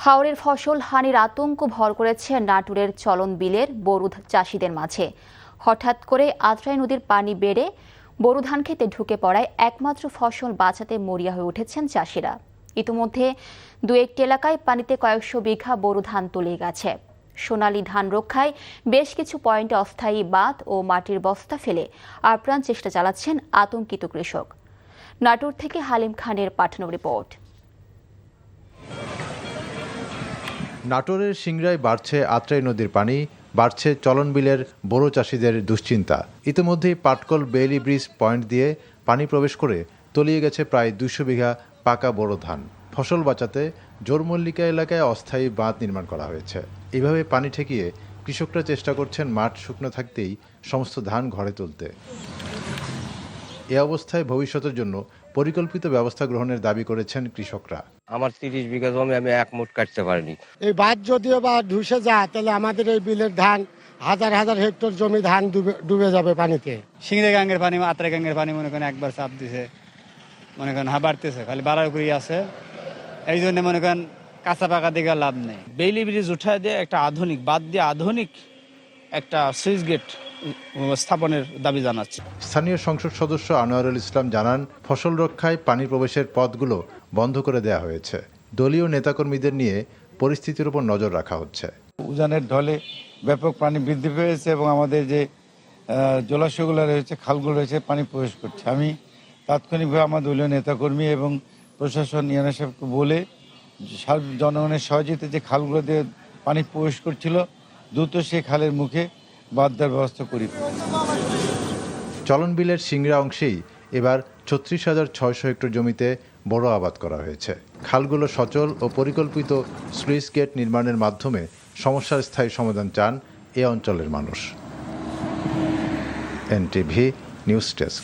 হাওরের ফসল হানির আতঙ্ক ভর করেছে নাটোরের চলন বিলের বোরো চাষিদের মাঝে। হঠাৎ করে আত্রাই নদীর পানি বেড়ে বোরো ধান খেতে ঢুকে পড়ায় একমাত্র ফসল বাঁচাতে মরিয়া হয়ে উঠেছেন চাষিরা। ইতিমধ্যে দু একটি এলাকায় পানিতে কয়েকশো বিঘা বোরো ধান তলিয়ে গেছে। সোনালী ধান রক্ষায় বেশ কিছু পয়েন্টে অস্থায়ী বাঁধ ও মাটির বস্তা ফেলে আপ্রাণ চেষ্টা চালাচ্ছেন আতঙ্কিত কৃষক। নাটোর থেকে হালিম খানের পাঠানো রিপোর্ট। নাটোরের সিংড়ায় বাড়ছে আত্রাই নদীর পানি, বাড়ছে চলন বিলের বোরো চাষিদের দুশ্চিন্তা। ইতিমধ্যেই পাটকল বেইলি ব্রিজ পয়েন্ট দিয়ে পানি প্রবেশ করে তলিয়ে গেছে প্রায় 200 বিঘা পাকা বোরো ধান। ফসল বাঁচাতে জোরমল্লিকা এলাকায় অস্থায়ী বাঁধ নির্মাণ করা হয়েছে। এভাবে পানি ঠেকিয়ে কৃষকরা চেষ্টা করছেন মাঠ শুকনো থাকতেই সমস্ত ধান ঘরে তুলতে। এ অবস্থায় ভবিষ্যতের জন্য পরিকল্পিত ব্যবস্থা গ্রহণের দাবি করেছেন কৃষকরা। আমার 30 বিঘা জমি আমি এক মুঠ কাটতে পারিনি। এই বাঁধ যদিও বা ধুসে যায় তাহলে আমাদের এই বিলের ধান হাজার হাজার হেক্টর জমি ধান ডুবে যাবে পানিতে। সিংড়ে গাঙ্গের পানি, আত্রাই গাঙ্গের পানি মনে করেন একবার চাপ দিছে, মনে করেন বাড়তেছে, খালি বাড়ার উপরেই আছে। এই জন্য মনে করেন কাঁচা পাকা দিকে লাভ নেই। বেইলি ব্রিজ উঠায় দিয়ে একটা আধুনিক বাদ দিয়ে আধুনিক একটা সুইচ গেট স্থাপনের দাবি জানাচ্ছে। স্থানীয় সংসদ সদস্য আনোয়ারুল ইসলাম জানান, ফসল রক্ষায় পানি প্রবেশের পথগুলো বন্ধ করে দেওয়া হয়েছে। দলীয় নেতাকর্মীদের নিয়ে পরিস্থিতির উপর নজর রাখা হচ্ছে। উজানের ঢলে ব্যাপক পানি বৃদ্ধি পেয়েছে এবং আমাদের যে জলাশয়গুলো রয়েছে, খালগুলো রয়েছে, পানি প্রবেশ করছে। আমি তাৎক্ষণিকভাবে আমার দলীয় নেতাকর্মী এবং প্রশাসন ইয়ানা সাহেবকে বলে জনগণের সহযোগিতা যে খালগুলো দিয়ে পানি প্রবেশ করছিল দ্রুত সেই খালের মুখে বাঁধ দেওয়ার ব্যবস্থা করি। চলন বিলের সিংড়া অংশেই এবার 36,600 হেক্টর জমিতে বড় আবাদ করা হয়েছে। খালগুলো সচল ও পরিকল্পিত স্লুইস গেট নির্মাণের মাধ্যমে সমস্যার স্থায়ী সমাধান চান এ অঞ্চলের মানুষ। NTV news desk.